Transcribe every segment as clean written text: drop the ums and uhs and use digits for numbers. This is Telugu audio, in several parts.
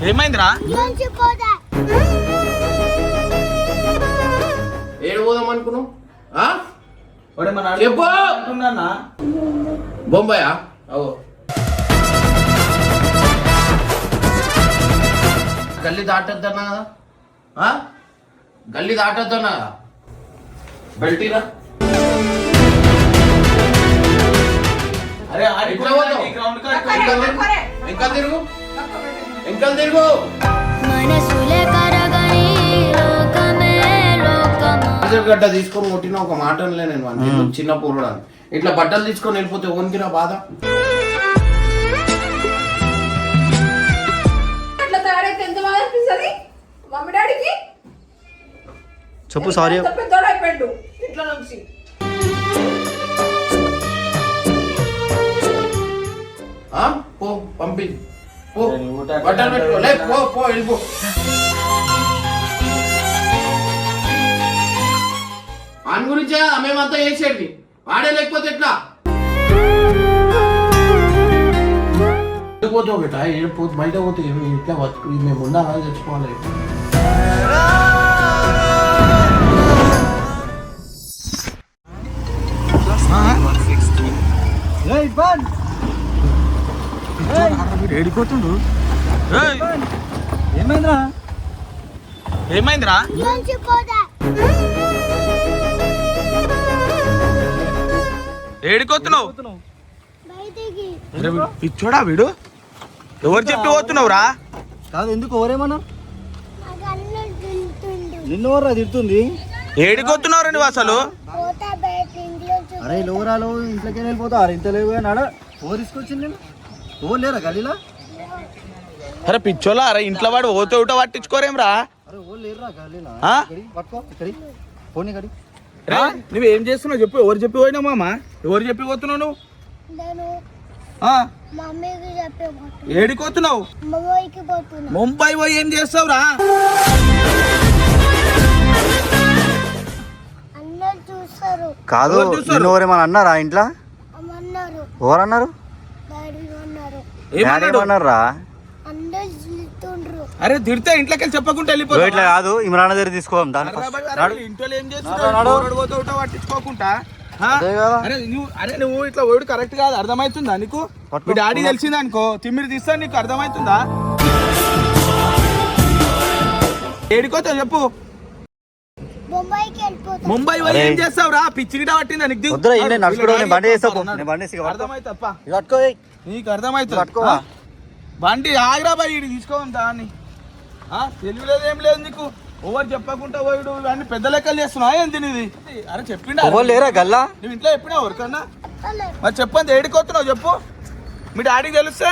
ఏమైందిరా ఏడు పోదాం అనుకున్నావు బొంబాయా గల్లీ దాటొద్దన్నా కదా గల్లీ దాటొద్దన్నా కదా బెల్టీరా అరే ఇంకా తిరుగు ఇంకా తిరుగు గడ్డ తీసుకొని కొట్టిన ఒక మాట అనలే నేను చిన్న పూర్వడాన్ని ఇట్లా బట్టలు తీసుకొని వెళ్ళిపోతే ఓనికి నా బాధ చెప్పు సారీ పో పంపి పో బట్టలు పెట్టుకో లే పో పో వెళ్ళిపో ఆయన గురించే మేమంతా వేసేది వాడే లేకపోతే ఎట్లా పోతావు బేట ఏడిపోతే బయట పోతే ఇట్లా బతుకు మేము ఉన్నా తెచ్చుకోవాలి ఏడిపోతుండు ఏమైందిరా ఏడికొస్తున్నావు పిచ్చోడా వీడు ఎవరు చెప్పి పోతున్నావురా కాదు ఎందుకు ఎవరేమన్నా నిన్ను ఎవరా తిడుతుంది ఏడికొస్తున్నావురా నువ్వు అసలు అరే లోరాలు ఇంట్లోకి వెళ్ళిపోతా ఇంత లేవు నాడ ఓ తీసుకొచ్చింది నేను ఓ లేరా గలీలా అరే పిచ్చోలా అరే ఇంట్లో వాడు ఓతో ఊట పట్టించుకోరేం రా అరే ఓ లేరురా గలీలా పట్టుకో ఇక్కడి పోనీ కడి నువ్వేం చేస్తున్నావు చెప్పు ఎవరు చెప్పి పోయినావు మామ ఎవరు చెప్పి పోతున్నావు నువ్వు ఏడిపోతున్నావు ముంబై పోయి ఏం చేస్తావురా కాదు నిన్ను ఎవరేమన్నా అన్నారా ఇంట్లో ఎవరన్నారు ఏమన్నారా అరే తిడితే ఇంట్లోకి వెళ్ళి చెప్పకుండా వెళ్ళిపో ఇట్లా కాదు ఇమ్రాన్ దగ్గర తీసుకోవాలి ఇంట్లో ఏం చేస్తున్నావు పట్టించుకోకుండా అరే నువ్వు ఇట్లా ఓడి కరెక్ట్ కాదు అర్థమవుతుందా నీకు మీ డాడీ తెలిసిందా అనుకో తిమ్మిరి తీస్తాను నీకు అర్థమవుతుందా ఏడికోతావు చెప్పు ముంబై పోయి ఏం చేస్తావు రా పిచ్చిగిట పట్టిందా నీకు నీకు అర్థమవుతుంది బండి ఆగ్రా బాయ్ తీసుకోవాలి దాన్ని తెలియలేదు ఏం లేదు నీకు ఓవర్ చెప్పకుండా పోయాడు అన్ని పెద్ద లెక్కలు చేస్తున్నావు ఏంటి నీది అరే చెప్పిండా లేరా గల్లా నువ్వు ఇంట్లో చెప్పినా ఎవరికన్నా మరి చెప్పండి ఏడికొస్తున్నావు చెప్పు మీ డాడీకి తెలిస్తే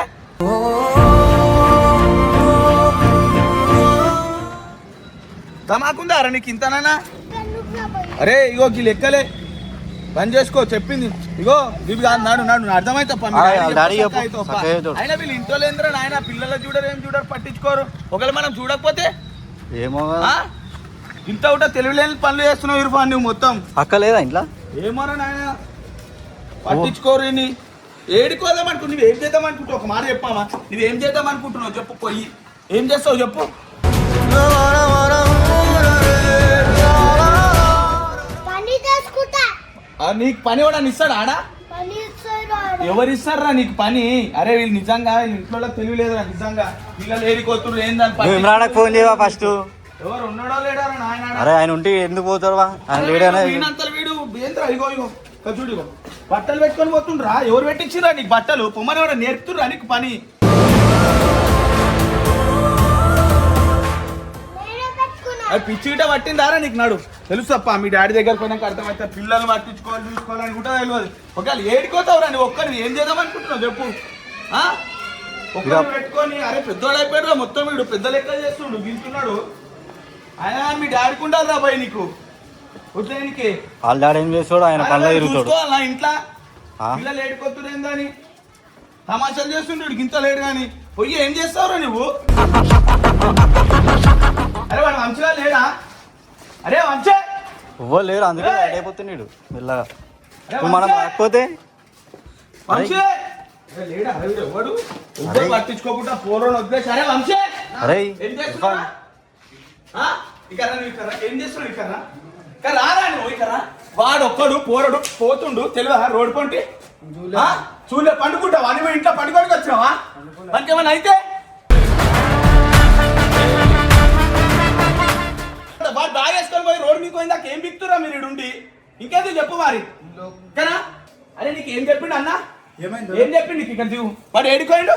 తమాకుందా అరే నీకు ఇంతనా అరే ఇగో ఈ లెక్కలే పని చేసుకో చెప్పింది ఇగో ఇవి కాదు నాడు నాడు అర్థమైతే అయినా వీళ్ళు ఇంట్లో లేదురా నాయన పిల్లలు చూడరు ఏం చూడరు పట్టించుకోరు ఒకవేళ మనం చూడకపోతే ఏమో ఇంత ఒకట తెలివిలేని పనులు చేస్తున్నావు ఇర్ఫాన్ నువ్వు మొత్తం అక్క లేదా ఇంట్లో ఏమోరా నాయన పట్టించుకోరు ఏడుకోదాం అనుకుంటు నువ్వు ఏం చేద్దాం అనుకుంటావు ఒక మాట చెప్పామా నువ్వేం చేద్దాం అనుకుంటున్నావు చెప్పు పోయి ఏం చేస్తావు చెప్పు నీకు పని కూడా ఇస్తాడు ఆడా ఎవరు ఇస్తారా నీకు పని అరే వీళ్ళు నిజంగా వీళ్ళు ఇంట్లో తెలియలేదురా నిజంగా పిల్లలు ఏడిపోతున్నారు ఏందని ఫోన్ చేయవా ఫస్ట్ ఎవరు ఉన్నాడో లేడారా నాయన అరే ఆయన ఉంటే ఎందుకు పోతారు వీడు ఏంద్రా ఇగో ఇగో చూడు ఇగో బట్టలు పెట్టుకొని పోతుండ్రా ఎవరు పెట్టించిరా నీకు బట్టలు పొమ్మని కూడా నేర్పుతుర్రా నీకు పని అది పిచ్చిగిట పట్టిందారా నీకు నాడు తెలుసు తప్ప మీ డాడీ దగ్గర పోయినాక అర్థమైతే పిల్లలు పట్టించుకోవాలి చూసుకోవాలని కూడా తెలియదు ఒకవేళ ఏడిపోతావురా నువ్వు ఒక్కరిని ఏం చేద్దాం అనుకుంటున్నావు చెప్పు ఒక్కరిని పెట్టుకొని అరే పెద్దోడు అయిపోయాడు మొత్తం వీడు పెద్ద లెక్క చేస్తుండు గిలుతున్నాడు ఆయన మీ డాడీకి ఉండాలి రా బాయ్ నీకు వచ్చేనికి వాళ్ళ డాడీ ఏం చేస్తాడు ఆయన పనులు చూసుకోవాలా ఇంట్లో పిల్లలు ఏడిపోతురేందని తమాషాలు చేస్తుండడు గింత లేడు కానీ పోయి ఏం చేస్తావురా నువ్వు అరే వాడు వంశగా లేడా అరే వంశే ఎవ్వరు లేరు అందుకే అయిపోతున్నాడు మెల్లగా మనం రాకపోతే లేడా వీడు ఎవడు ఉబ్బర్ పట్టించుకోకుండా పోరోని వదిలేసి అరే వంశే అరే ఏం చేస్తున్నావు ఇక్కడ ఏం చేస్తున్నావు ఇక్కడ రారా నువ్వు ఇక్కడ వాడు ఒక్కడు పోరడు పోతుండు తెలివా రోడ్డు పంటి చూలే పండుకుంటావా నువ్వు ఇంట్లో పండుకోడికి వచ్చినావా మనకేమన్నా అయితే వాడు బాగా వేసుకొని పోయి రోడ్డు మీకు పోయిందాక ఏం బిక్తురా మీరు ఇడుండి ఇంకేదో చెప్పు మరి కదా అరే నీకు ఏం చెప్పిండు అన్న ఏం చెప్పిండు నీకు ఇక్కడ దిగు వాడు ఏడుకోండు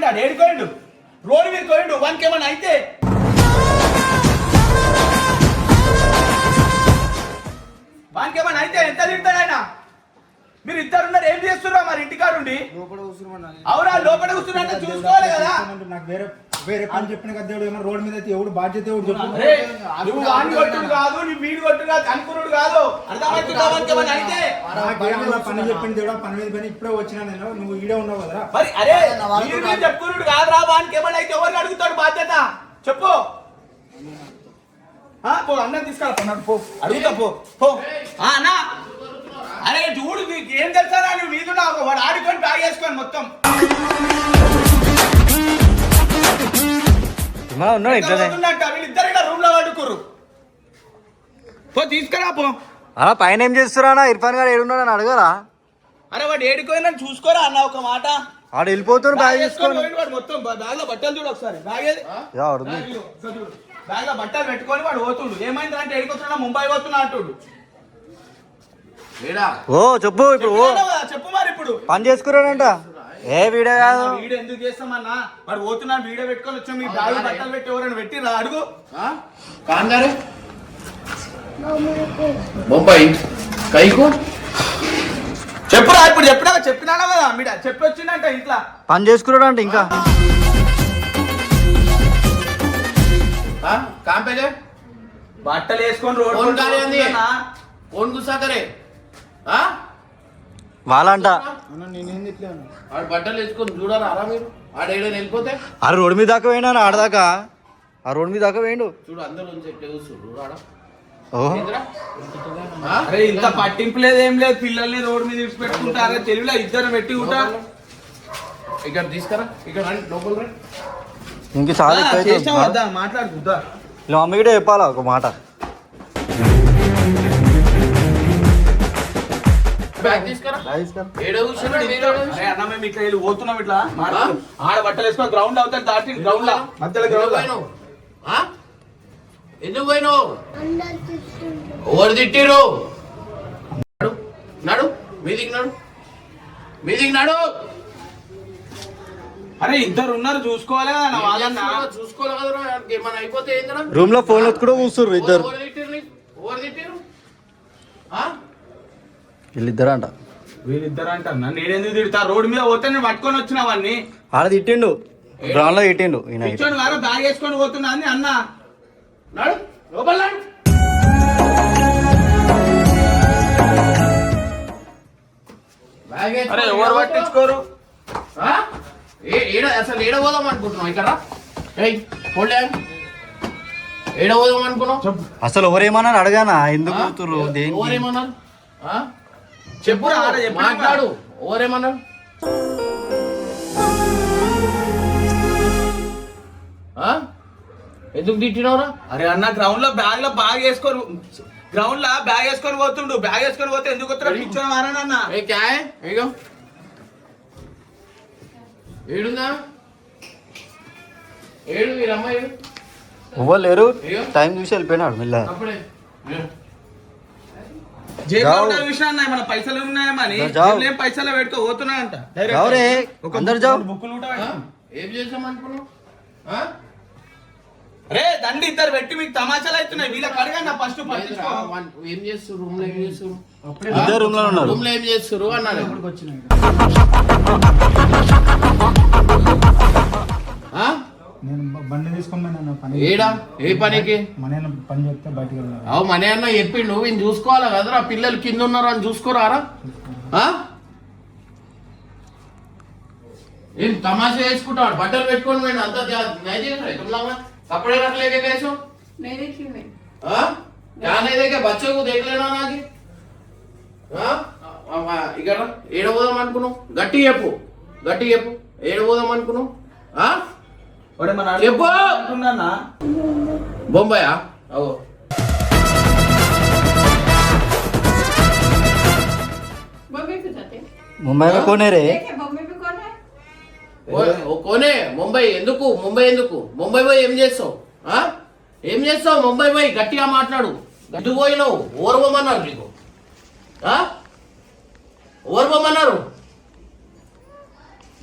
ఆడు ఏడుకోండు రోడ్డు మీద పోయిండు వానికి ఏమన్నా అయితే వానికి ఏమన్నా అయితే ఎంత తింటాడు ఆయన మీరు ఇద్దరున్నారు ఏం చేస్తున్నా మరి ఇంటికాడుండి అవునా లోపల కూర్చున్నా చూసుకోవాలి కదా వేరే పని చెప్పిన కదా దేవుడు ఏమో రోడ్ మీద అయితే ఎవడు బాధ్యత ఎవడు చెప్పు నువ్వు వాణి కొట్టుడు కాదు నువ్వు మీడు కొట్టు కాదు అనుకున్నాడు కాదు పని చెప్పింది దేవుడు పని మీద పని ఇప్పుడే వచ్చినా నేను నువ్వు ఈడే ఉన్నావు కదా మరి అరే మీరు చెప్పుకున్నాడు కాదురా వానికి ఏమన్నా అయితే ఎవరిని అడుగుతాడు బాధ్యత చెప్పు పో అన్నం తీసుకురా పో అడుగుతా పో అన్నా అరే చూడు నీకు ఏం తెలుసారా నువ్వు మీదున్నా వాడు ఆడుకొని బ్యాగ్ వేసుకొని మొత్తం వీళ్ళిద్దరు రూమ్ లో పడుకోరు పో తీసుకురా పో అలా పైన ఏం చేస్తున్నా ఇర్ఫాన్ గారు ఏడున్నా అని అడగరా అరే వాడు ఏడుకోయినా చూసుకోరా అన్న ఒక మాట వాడు వెళ్ళిపోతున్నారు బ్యాగ్ తీసుకొని వాడు మొత్తం బ్యాగ్ లో బట్టలు చూడు ఒకసారి బ్యాగ్ లో బట్టలు పెట్టుకొని వాడు పోతుండు ఏమైంది అంటే ఏడుకొస్తున్నా ముంబై పోతున్నా అంటుడు ఓ చెప్పు ఇప్పుడు చెప్పు మరి ఇప్పుడు పని చేసుకురాడంట ఏ వీడియో కాదు వీడియో ఎందుకు చేస్తామన్నా వాడు పోతున్నాడు వీడియో పెట్టుకొని వచ్చాం మీ బ్యాగ్ బట్టలు పెట్టి ఎవరైనా పెట్టి రా అడుగు కాందారు బొంబాయి కైకు చెప్పురా ఇప్పుడు చెప్పినా కదా మీడ చెప్పి వచ్చిందంట ఇంట్లో పని చేసుకురాడంట ఇంకా బట్టలు వేసుకొని రోడ్ कौन गुस्सा करे వాళ్ళంట ఆడు బట్టలు వేసుకొని చూడాలి అలా మీరు ఆడేడని వెళ్ళిపోతే ఆ రోడ్డు మీద దాకా పోయినా ఆడదాకా ఆ రోడ్డు మీద దాకా పోయిండు చూడు అందరూ చూడు ఆడ అరే ఇంత పట్టింపు లేదు ఏం లేదు పిల్లల్ని రోడ్డు మీద విడిచిపెట్టుకుంటారే తెలుగులో ఇద్దరు పెట్టి ఉంటా ఇక్కడ తీసుకురా ఇక్కడ లోపల రా ఇంక చాలా మాట్లాడుతుందా ఇలా మమ్మీ కూడా చెప్పాలా ఒక మాట పోతున్నాం ఇట్లా ఆడ బట్టలు వేసుకొని గ్రౌండ్ అవుతాడు దాటి గ్రౌండ్ మధ్యలో గ్రౌండ్ ఎందుకు పోయినావు ఎవరు తిట్టిరు నడు మీదికి నడు అరే ఇద్దరు ఉన్నారు చూసుకోవాలి చూసుకోవాలి కదా ఏమన్నా అయిపోతే ఏంటన్నా రూమ్ లో ఫోన్ కూడా కూర్చుర్రు ఇద్దరు ఎవరు తిట్టిరు వీళ్ళిద్దరు అంట వీళ్ళిద్దరు అంట నేనెందుకు తిడతా రోడ్డు మీద పోతే నేను పట్టుకొని వచ్చిన వాడిని ఆడ తిట్టిండు గ్రౌండ్ లో తిట్టిండు బ్యాగ్ వేసుకొని పోతున్నా అని అన్న నాడు లోపల అరే ఎవరు పట్టించుకోరు అసలు ఏడ పోదాం అనుకుంటున్నావు ఇక్కడ ఏడ పోదాం అనుకున్నావు అసలు ఎవరేమన్నారు అడగానా ఎందుకు ఎవరేమన్నారు చెప్పురా మాట్లాడు ఎవరేమన్నారు ఎందుకు తిట్టినవరా అరే అన్న గ్రౌండ్ లో బ్యాగ్ లో బ్యాగ్ వేసుకొని గ్రౌండ్ లో బ్యాగ్ వేసుకొని పోతుండు బ్యాగ్ వేసుకొని పోతే ఎందుకు కూర్చొని మారానన్న ఏడుందా ఏడు మీరమ్మ ఏడు ఎవ్వరు లేరు టైం చూసి వెళ్ళిపోయినాడు మెల్ల మన పైసలు ఉన్నాయమని పైసలు పెట్టుకో పోతున్నా అంట బుక్కులు ఏం చేసాం అనుకున్నావు రే దండి ఇద్దరు పెట్టి మీకు తమాషాలు అవుతున్నాయి వీళ్ళకి అడగండి ఫస్ట్ ఏం చేస్తారు రూమ్ లో ఏం చేస్తారు రూమ్ లో ఉన్నారు రూమ్ లో ఏం చేస్తారు అన్నాడు నేను బండి తీసుకోమన్నా పని ఏడా ఏ పనికి మన పని చెప్తే బయటకు వెళ్ళాలి అవు మన అన్న చెప్పిండు ఈయన చూసుకోవాలి కదరా పిల్లలు కింద ఉన్నారు అని చూసుకోరారా ఏం తమాషా వేసుకుంటాడు బట్టలు పెట్టుకొని పోయిండు అంతా कपड़े रख लेके कैसो नहीं देखी मैं क्या नहीं देखे बच्चों को देख लेना ना जी ఇక ఏడ పోదాం అనుకున్నావు? గట్టి చెప్పు ఏడ పోదాం అనుకున్నావు? చెప్పు. బొంబాయా? అవో ముంబై కోనే రే కోనే ముంబై ఎందుకు? ముంబై పోయి ఏం చేస్తావు? ముంబై పోయి గట్టిగా మాట్లాడు. గట్టు పోయినావు ఓర్వమన్నారు నీకు, ఓర్వమన్నారు.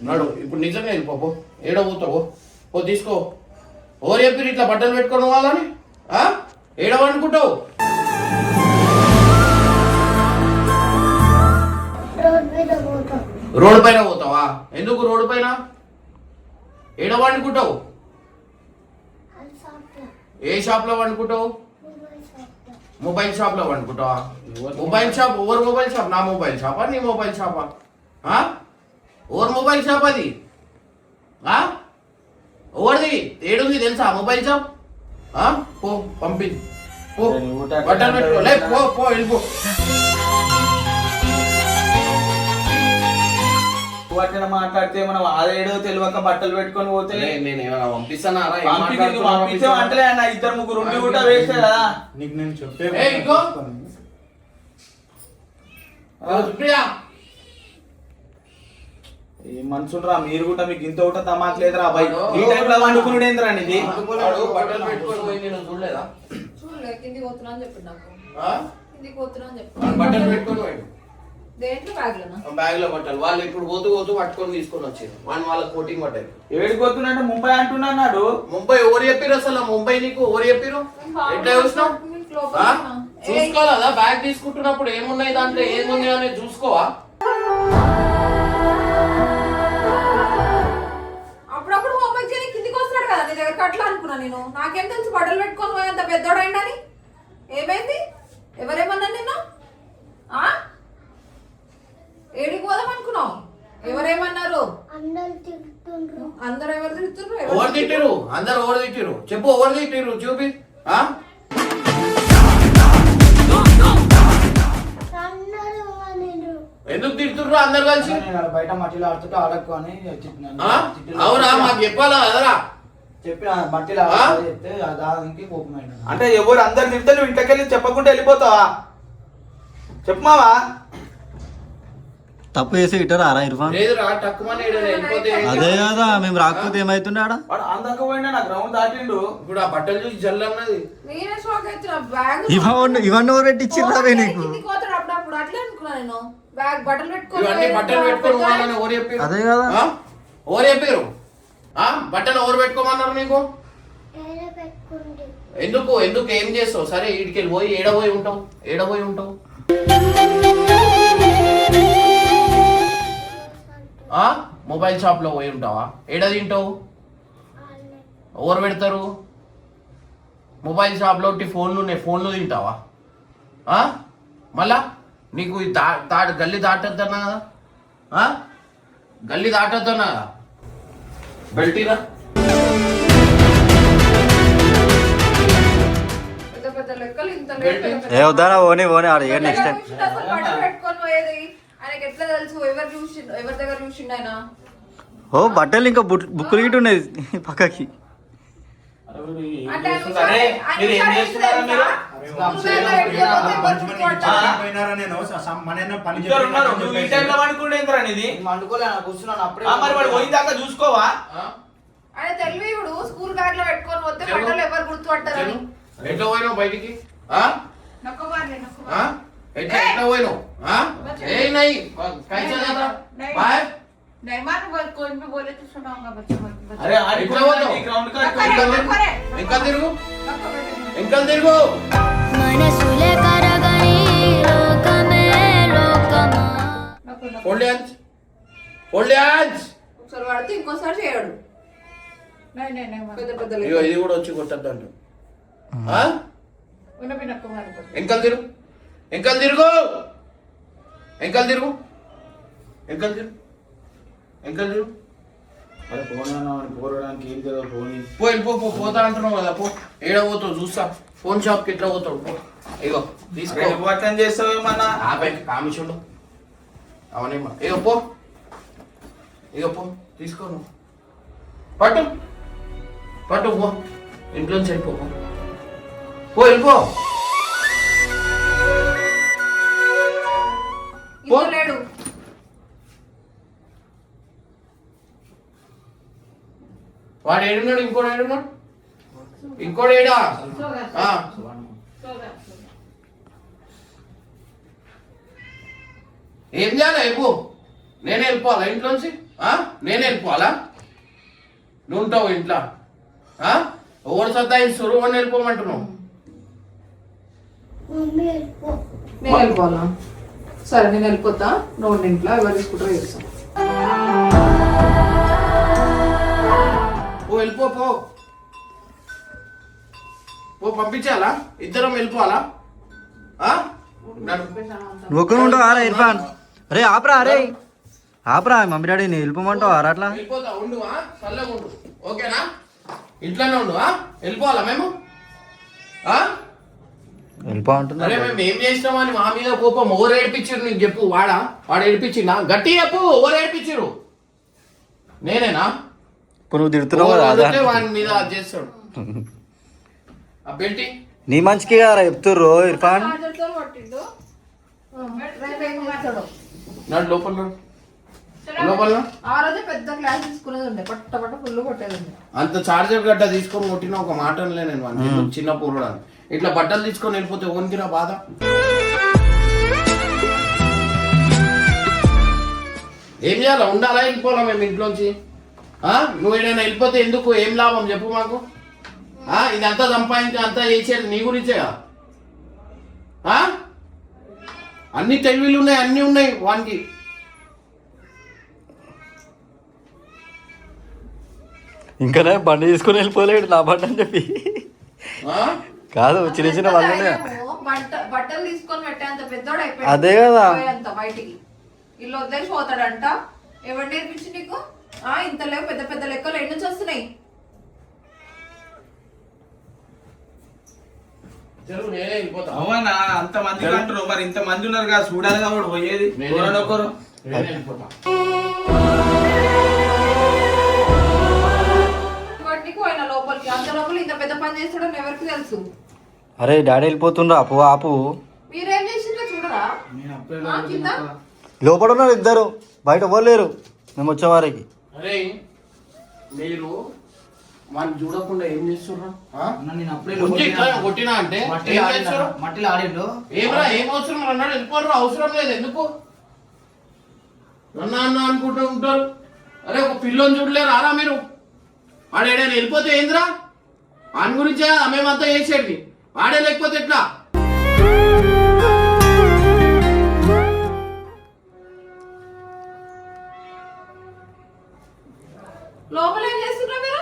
నాడు ఇప్పుడు నిజంగా వెళ్ళిపో. ఏడో పోతావు పో, తీసుకో. ఓరు చెప్పి ఇట్లా బట్టలు పెట్టుకొని వాళ్ళని ఏడవనుకుంటావు? రోడ్డు పైన పోతావా? ఎందుకు రోడ్డు పైన? ఏడ వండుకుంటావు? ఏ షాప్ లో వండుకుంటావు? మొబైల్ షాప్ లో వండుకుంటావా? Mobile shop over mobile shop? నా మొబైల్ షాపా నీ మొబైల్ షాపా? ఓవర్ మొబైల్ షాప్ అది? ఓవర్ది ఏడుంది తెలుసా మొబైల్ షాప్? పో పంపి పో, బట్టలు పెట్టుకో. లే పో వెళ్ళిపో. మాట్లాడితే మనం అదేడో తెలియక బట్టలు పెట్టుకొని పోతే నేను ఏమైనా పంపిస్తానా? అంటలే అన్న, ఇద్దరు ముగ్గురు ఉండి కూడా వేస్ట్ కదా. నీకు నేను చెప్పే ఏం మనుషులరా మీరు కూడా, మీకు ఇంత ఒకట తమాక్ లేదురా బాయ్. ఈ టైంలో వండుకున్నాడు ఏంద్రా ఇది? బట్టలు పెట్టుకొని పోయి నేను చూడలేదా? కిందికి పోతున్నా అని చెప్పి నాకు కిందికి పోతున్నా అని చెప్పి బట్టలు పెట్టుకొని పోయి దేంట్లో బ్యాగ్లోనా? బ్యాగ్ లో బట్టలు వాళ్ళు ఇప్పుడు పోతూ పట్టుకొని తీసుకొని వచ్చారు. వాళ్ళకి కోటింగ్ పట్టారు. ఏడికి పోతున్నట్టు ముంబై అంటున్నాడు. ముంబై ఎవరు చెప్పారు అసలు? ముంబై నీకు ఎవరు చెప్పారు? ఎట్లా చూసినావు? చూసుకోవాలా? బ్యాగ్ తీసుకుంటున్నప్పుడు ఏమున్నాయి దాంట్లో, ఏముంది అనేది చూసుకోవా? అప్పుడప్పుడు హోంవర్క్ చేయని కిందికి వస్తున్నాడు కదా నీ దగ్గర. అట్లా అనుకున్నా నేను. నాకేం తెలుసు బట్టలు పెట్టుకొని పోయేంత పెద్దోడైండని. ఏమైంది? ఎవరేమన్నా నిన్ను? ఏడికి పోదాం అనుకున్నావు? ఎవరేమన్నారు? అందరు ఎవరు తిడుతున్నారు? ఎవరు తిట్టిరు? అందరు ఎవరు తిట్టిరు? చెప్పు, ఎవరు తిట్టిరు చూపి. ఎందుకు తిడుతుర్రు అందరు కలిసి? బయట మట్టిలో ఆడుతుంటే ఆడకు అని అవునా? మాకు చెప్పాలా కదరా? చెప్పిన మట్టిలో చెప్తే దానికి కోపం. అంటే ఎవరు అందరు తిడితే నువ్వు ఇంటికి వెళ్ళి చెప్పకుండా వెళ్ళిపోతావా? చెప్పమావా? తప్పు చేసి ఇటరా ఇర్ఫాన్? లేదురా, టక్కుమని వెళ్ళిపోతే అదే కదా, మేము రాకపోతే ఏమైతుండే ఆడ? వాడు అందాక పోయినా నా గ్రౌండ్ దాటిండు. ఇప్పుడు ఆ బట్టలు చూసి జల్లన్నది. నేనే షాక్ అవుతున్నా. బ్యాగ్ ఇవన్నీ ఎవరు పెట్టి ఇచ్చిర్రావే నీకు? కిందికి పోతాడు అప్పుడప్పుడు. అట్లా అనుకున్నా నేను. బ్యాగ్ బట్టలు ఇవన్నీ బట్టలు పెట్టుకొని వాళ్ళని ఎవరు చెప్పారు? అదే కదా, ఎవరు చెప్పారు? బట్టలు ఎవరు పెట్టుకోమన్నారు నీకు? ఎందుకు ఎందుకు ఏం చేస్తావు? సరే ఇడికెళ్ళి పోయి ఏడబోయి ఉంటావు. మొబైల్ షాప్ లో పోయి ఉంటావా? ఏడ తింటావు? ఎవరు పెడతారు? మొబైల్ షాప్ లో ఫోన్లు తింటావా? మళ్ళా నీకు గల్లీ దాటొద్దన్నా కదా? గల్లీ దాటొద్దన్నా కదా? బెల్టీరా. పెద్ద పెద్ద లెక్కలు ఇంత ఏ వద్దానా ఓని ఆడ ఏ నెక్స్ట్ టైం బట్టలు పెట్టుకొని పోయేది ఆయనకి ఎట్లా తెలుసు? ఎవరి దగ్గర చూసిండు ఆయన? ఓ బట్టలు ఇంకా బుక్కులు గిట్టు ఉన్నాయి పక్కకి. చూసుకోవా? ఆయన తెలివి ఇప్పుడు స్కూల్ బ్యాగ్ లో పెట్టుకొని పోతే బట్టలు ఎవరు గుర్తుపట్టారని. ఎట్లా పోయినావు బయటికి? ఎట్లా పోయినావు? ఇంకా తిరుగు. ఒకసారి పడితే ఇంకోసారి చేయడు. పెద్ద పెద్ద ఇది కూడా వచ్చి కొట్టద్దు అంటు. ఎంకలు తిరుగు. పోతా అంటున్నావు కదా, పో. ఏడ పోతావు చూస్తా. ఫోన్ షాప్ కి ఎట్లా పోతాడు? పో. ఇగో తీసుకో. చేస్తావేమన్నా కామిషుడు అవన్నీ ఇక పో, ఇక పో, తీసుకోను, పట్టు పట్టు, పో ఇంట్లోంచి వెళ్ళిపో, పో వెళ్ళిపో. ఇంట్లో లేడు. వాడు ఏడున్నాడు, ఇంకోటి ఏడున్నాడు, ఇంకోటి ఏడా? ఏం చేయాలా? వెళ్ళిపో. నేనే వెళ్ళిపోవాలా ఇంట్లోంచి? నేనే వెళ్ళిపోవాలా? నువ్వు ఉంటావు ఇంట్లో? ఎవరు సత్తాయిస్తారు? అని వెళ్ళిపోమంటున్నావు? నేను వెళ్ళిపోవాలా? సరే నేను వెళ్ళిపోతా, నువ్వు ఇంట్లో ఎవరు తీసుకుంటారో చేస్తాం. ఓ వెళ్ళిపో, పో పో, పంపించాలా? ఇద్దరం వెళ్ళిపోవాలా? నువ్వు ఒక్కరు ఉంటావు ఆరా ఇర్ఫాన్? అరే ఆపరా, అరే ఆపరా, మమ్మీ డాడీ నేను వెళ్ళిపోమంటావు ఆరా అట్లా? వెళ్ళిపోతా, ఉండు, చల్లగా ఉండు, ఓకేనా? ఇంట్లోనే ఉండు, వెళ్ళిపోవాలా మేము? వెళ్ళిపో అంటున్నా. అరే మేము ఏం చేసినామని మా మీద కోపం ఓవర్ ఏడిపించారు, నీకు చెప్పు. వాడు ఏడిపించిందా? గట్టి చెప్పు, ఓవర్ ఏడిపించారు. నేనేనా? ఇప్పుడు నువ్వు తిడుతున్నావు కదా అదా? వాడి మీద అది చేస్తాడు. ఆ బెల్టి నీ మంచికి కదా చెప్తుర్రు ఇర్ఫాన్. చార్జర్తో పట్టిండు. రేపు ఏం చేస్తాడో. నాడు లోపల లోపల ఆ రోజే పెద్ద క్లాస్ తీసుకునేది ఉండే, పట్ట పట్ట ఫుల్ కొట్టేది ఉండే. అంత చార్జర్ గడ్డ తీసుకొని కొట్టిన ఒక మాట అనలే నేను వాడిని. చిన్న పూర్వడాన్ని ఇట్లా బట్టలు తీసుకొని వెళ్ళిపోతే ఓన్కిరా బాధ. ఏం చేయాలా? ఉండాలా? వెళ్ళిపోవాలా మేము ఇంట్లోంచి? నువ్వు ఏదైనా వెళ్ళిపోతే ఎందుకు? ఏం లాభం చెప్పు మాకు? ఇదంతా సంపాదించి అంతా చేసేది నీ గురించేగా. అన్ని తెలివిలు ఉన్నాయి, అన్ని ఉన్నాయి వానికి. ఇంకానే బండి తీసుకొని వెళ్ళిపోలేడు నా బండి అని చెప్పి. కాదు చిన్న చిన్న వాళ్ళు బట్టలు తీసుకొని పెట్టేంత పెద్దోడు అయిపోయాడు. అదే కదా. అంత బయటికి ఇల్లు వదిలేసి పోతాడంట. ఎవరు నేర్పించి నీకు? ఇంత లేవు, పెద్ద పెద్ద లెక్కలు ఎన్ని నుంచి వస్తున్నాయి? నేనే వెళ్ళిపోతా. అవునా? అంత మంది అంటారు, మరి ఇంత మంది ఉన్నారు కదా, చూడాలి కాబట్టి పోయేది ఒకరు. నేనే వెళ్ళిపోతా. వాటికి పోయిన లోపలికి, అంత లోపల ఇంత పెద్ద పని చేస్తాడని ఎవరికి తెలుసు? అరే డాడీ వెళ్ళిపోతుండ్రా, ఆపు ఆపు. మీరేం చేసిందో చూడరా? కింద లోపల ఉన్నారు ఇద్దరు, బయట పోలేరు మేము వచ్చేవారికి. అరే మీరు వాడిని చూడకుండా ఏం చేస్తుర్రా? నేను అప్పుడే కొట్టినా అంటే మట్టిలో ఆడిండు. ఏమరా ఏం అవసరం అన్నాడు? వెళ్ళిపోరు, అవసరం లేదు. ఎందుకు అన్న అన్న అనుకుంటూ ఉంటారు? అరే ఒక పిల్లని చూడలేరు ఆరా మీరు? వాడు ఏడైనా వెళ్ళిపోతే ఏందిరా? వాని గురించే మేమంతా చేసేది. వాడే లేకపోతే ఎట్లా? లోపల ఏం చేస్తున్నా మీరు?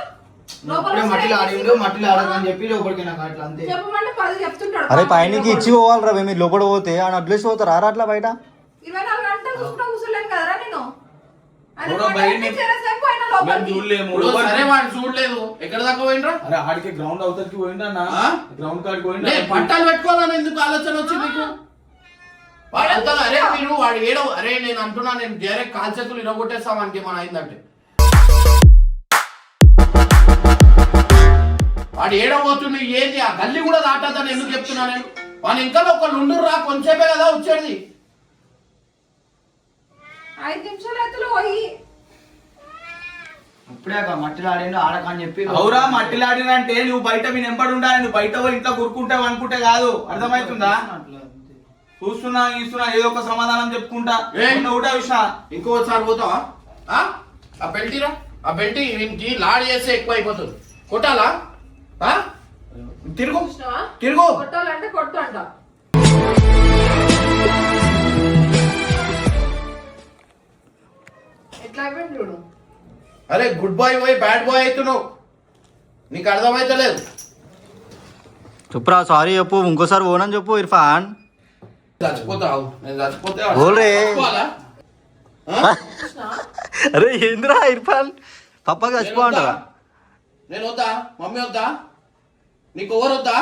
మట్టిలో ఆడిండు, మట్టిలో ఆడకని చెప్పి లోపలికి నాకు అట్లా అంతే. చెప్పమంటే 10 చెప్తుంటాడు. అరే పైనకి ఇచ్చి పోవాలరా, మీరు లోపల పోతే ఆయన అడ్రస్ పోతారు ఆరా అట్లా బయట. 24 గంటలు కూర్చోలేను కదరా నేను. సరే వాడు చూడలేదు, ఎక్కడ దాకా పోయిండ్రా? అరే ఆడికి గ్రౌండ్ అవతలకి పోయిండా? గ్రౌండ్ కాడికి పోయిండా? పట్టాలు పెట్టుకోవాలని ఎందుకు ఆలోచన వచ్చింది మీకు? వాడంతా అరే మీరు వాడు ఏడో, అరే నేను అంటున్నా, నేను డైరెక్ట్ కాల్ చేతులు ఇరగొట్టేస్తామానికి ఏమైనా అయిందంటే. వాడు ఏడవబోతుంది ఏంది? ఆ గల్లీ కూడా దాటదని ఎందుకు చెప్తున్నా నేను? వాడు ఇంకా ఒకళ్ళు ఉండుర్రా, కొంచెంసేపే కదా వచ్చేది. 5 నిమిషాలు అయితే పోయి అప్పుడే మట్టిలో ఆడిండు, ఆడకని చెప్పి. అవురా, మట్టిలో ఆడినంటే నువ్వు బయట మీ నెంబడి ఉండాలి. నువ్వు బయట పోయి ఇంట్లో కూరుకుంటావు అనుకుంటే కాదు, అర్థమవుతుందా? చూస్తున్నా ఇస్తున్నా ఏదో ఒక సమాధానం చెప్పుకుంటా ఒకటా విషయం. ఇంకోసారి పోతావా? ఆ బెల్టీరా, ఆ బెల్టీ వీనికి లాడ్ చేస్తే ఎక్కువ అయిపోతుంది. కొట్టాలా? తిరుగు తిరుగు. కొట్టాలంటే కొట్టు అంట. ఎట్లా అయిపోయింది చూడు. అరే గుడ్ బాయ్ పోయి బ్యాడ్ బాయ్ అవుతున్నావు, నీకు అర్థమైతలేదు. చెప్పురా, సారీ చెప్పు, ఇంకోసారి పోనని చెప్పు ఇర్ఫాన్. చచ్చిపోతావు, నేను చచ్చిపోతే ఓలే. చచ్చిపోవాలా? అరే ఏంద్రా ఇర్ఫాన్, పప్పగా చచ్చిపో అంటారా? నేను వద్దా? మమ్మీ వద్దా? నీకు ఎవరు వద్దా?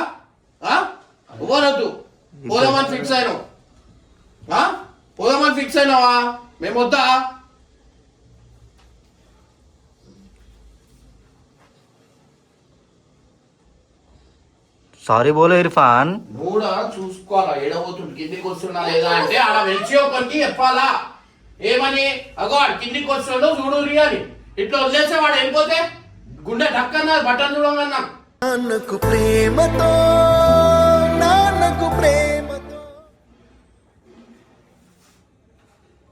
ఎవరు వద్దు? పోదామని ఫిక్స్ అయినావు, పోదామని ఫిక్స్ అయినావా? మేము వద్దా? సారీ బోలో ఇర్ఫాన్. కూడా చూసుకోవాలా ఎడబోతుంది కిందికి వస్తున్నా లేదా అంటే ఆడ వెలిచి ఒకరికి చెప్పాలా ఏమని, అగో ఆడు కిందికి వస్తుండో చూడు అని. ఇట్లా వదిలేస్తే వాడు వెళ్ళిపోతే గుండె ఢక్కన్నా బట్టలు చూడమన్నా. నాన్నకు ప్రేమతో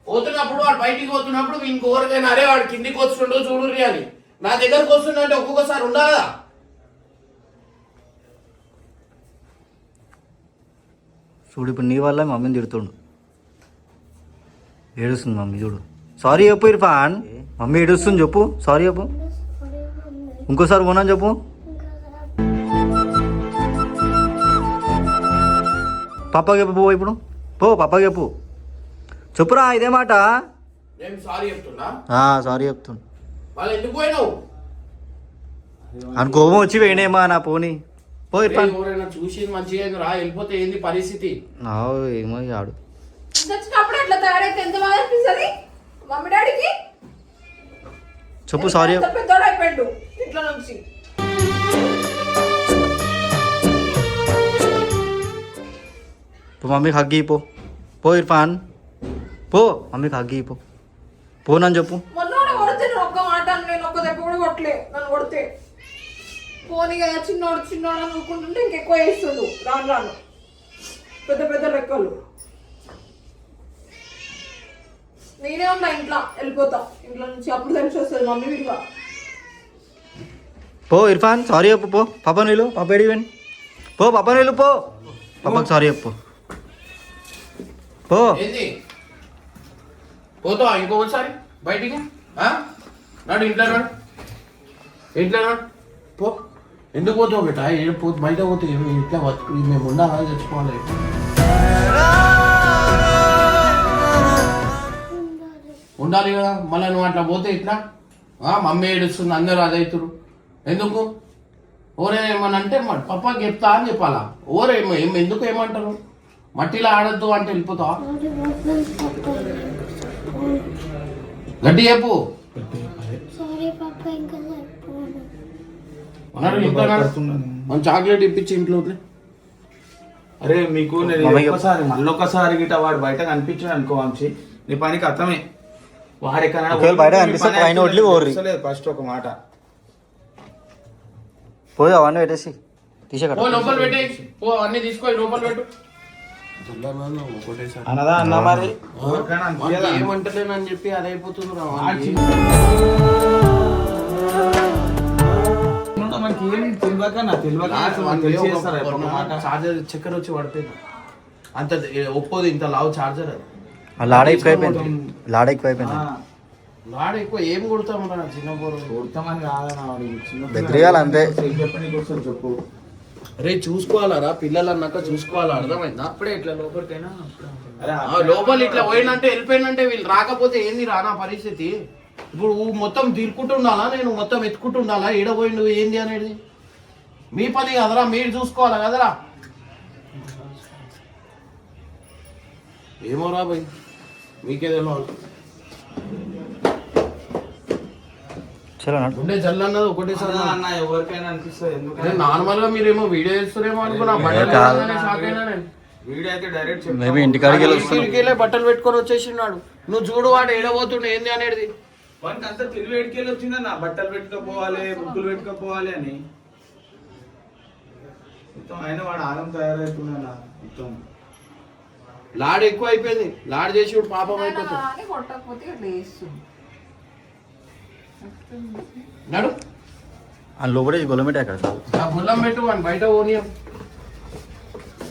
పోతున్నప్పుడు వాడు బయటికి పోతున్నప్పుడు ఇంకోరికైనా అరే వాడు కిందికి వస్తుండో చూడు అని నా దగ్గరకు వస్తుండే ఒక్కొక్కసారి ఉండాలా. చూడు ఇప్పుడు నీ వల్ల మమ్మీని తిడుతుండు, ఏడుస్తుంది మమ్మీ. చూడు సారీ చెప్పు ఇర్ఫాన్, మమ్మీ ఏడుస్తుంది చెప్పు, సారీ చెప్పు, ఇంకోసారి పోనని చెప్పు. పాపకి చెప్పు, పో ఇప్పుడు పో, పాపకి చెప్పు, చెప్పురా ఇదే మాట. నేను సారీ చెప్తున్నా. సారీ చెప్తుండు. వాళ్ళు ఎందుకు పోయినావు? అని కోపం వచ్చి వేయనేమా నా పోనీ. పో ఇర్ఫాన్. ఎవరైనా చూసి మంచిగా రా, వెళ్ళిపోతే ఏంది పరిస్థితి? ఏమో ఆడు వచ్చినప్పుడు ఎట్లా తయారైతే ఎంత బాగా అనిపిస్తుంది మమ్మీ డాడీకి. చెప్పు సారీ. పెద్దోడు అయిపోయాడు ఇట్లా నుంచి. మమ్మీకి హగ్గి పో, పో ఇర్ఫాన్ పో, మమ్మీకి హగ్గి పో, పోనని చెప్పు. మొన్న కొడితే నేను ఒక్క మాట నేను ఒక్క దెబ్బ కూడా కొట్టలే నన్ను కొడితే. పోనీ కదా చిన్నోడు చిన్నోడు అనుకుంటుంటే ఇంకెక్కువ వేస్తుండు రాను రాను పెద్ద పెద్ద లెక్కలు. నేనే ఉన్నా ఇంట్లో, వెళ్ళిపోతా ఇంట్లో నుంచి, అప్పుడు తెలిసి వస్తుంది మమ్మీ విలువ. పో ఇర్ఫాన్ సారీ చెప్పు, పో పాప నీళ్ళు, పాప ఎడివని పో, పాప నీళ్ళు పో, పాపకి సారీ చెప్పు పో. ఏంది పోతావా ఇంకొకసారి బయటికి? నాడు ఇంట్లో నాడు, ఇంట్లో నాడు పో. ఎందుకు పోతావు బేటా? బయట పోతే ఇట్లా బతుకు మేము ఉండాలా చచ్చిపోవాలి? ఉండాలి కదా. మళ్ళీ నువ్వు అట్లా పోతే ఇట్లా మమ్మీ ఏడుస్తుంది అందరూ అదవుతురు ఎందుకు? ఓరేమని అంటే పప్పాకి చెప్తా అని చెప్పాలా? ఓరేమో ఎందుకు ఏమంటారు? మట్టిలో ఆడద్దు అంటే వెళ్ళిపోతావా? గట్టి చెప్పు. మన చాక్లెట్ ఇప్పించి ఇంట్లో. అరే మీకు నేను ఒక్కసారి మళ్ళొక్కసారి గిట్ట వాడు బయట కనిపించాడు అనుకో వంశీ, నీ పనికి అర్థమే. వాడు ఎక్కడ ఫస్ట్ ఒక మాట పోయి అవన్నీ పెట్టేసి తీసేక లోపల పెట్టేసి అన్ని తీసుకో లోపల పెట్టు. అనదా అన్న మరి ఏమంటలేనని చెప్పి అది అయిపోతుంది. మనకి ఏం తెలియక చార్జర్ చక్కెర వచ్చి పడిపోయింది. అంత ఒప్పోదు ఇంత లావు చార్జర్. అది లాడ ఎక్కువైపోయింది, లాడ ఎక్కువైపోయింది. లాడ ఎక్కువ ఏం కొడతాం రా చిన్న కొడతామని కాదన్నా బెదిరియాలి అంతే. చెప్పు అరే చూసుకోవాలరా పిల్లలు అన్నాక చూసుకోవాలా, అర్థమైందా? అప్పుడే ఇట్లా లోపలికైనా లోపల ఇట్లా పోయినంటే వెళ్ళిపోయినంటే వీళ్ళు రాకపోతే ఏంది రానా పరిస్థితి? ఇప్పుడు మొత్తం తీరుకుంటూ ఉండాలా, నేను మొత్తం ఎత్తుకుంటూ ఉండాలా? ఏడపోయి నువ్వు ఏంది అనేది మీ పని కదరా, మీరు చూసుకోవాలా కదరా. ఏమో రా భయ్, మీకే తెలియాలి. ఉండే జల్లు అన్నది ఒకటేసారి అన్న ఎవరికైనా అనిపిస్తుంది. ఎందుకంటే నార్మల్ గా మీరేమో వీడియో చేస్తారేమో అనుకున్నా. వీడియో అయితే డైరెక్ట్ ఇంటికి బట్టలు పెట్టుకొని వచ్చేసినాడు. నువ్వు చూడు వాడు ఏడబోతుండే ఏంది అనేది. వానికి అంతా తెలివి ఎడికెళ్ళి వచ్చిందన్న, బట్టలు పెట్టుకోపోవాలి బుక్కులు పెట్టుకోపోవాలి అని. మొత్తం ఆయన వాడు ఆనం తయారవుతున్నా మొత్తం. లాడ్ ఎక్కువ అయిపోయింది, లాడ్ చేసి ఇప్పుడు పాపం అయిపోతుంది. కొట్టకపోతే ఇట్లా చేస్తుంది నడు లోపడే గొల్లం పెట్టే అక్కడ గుల్లం పెట్టు అని బయట ఓనియం.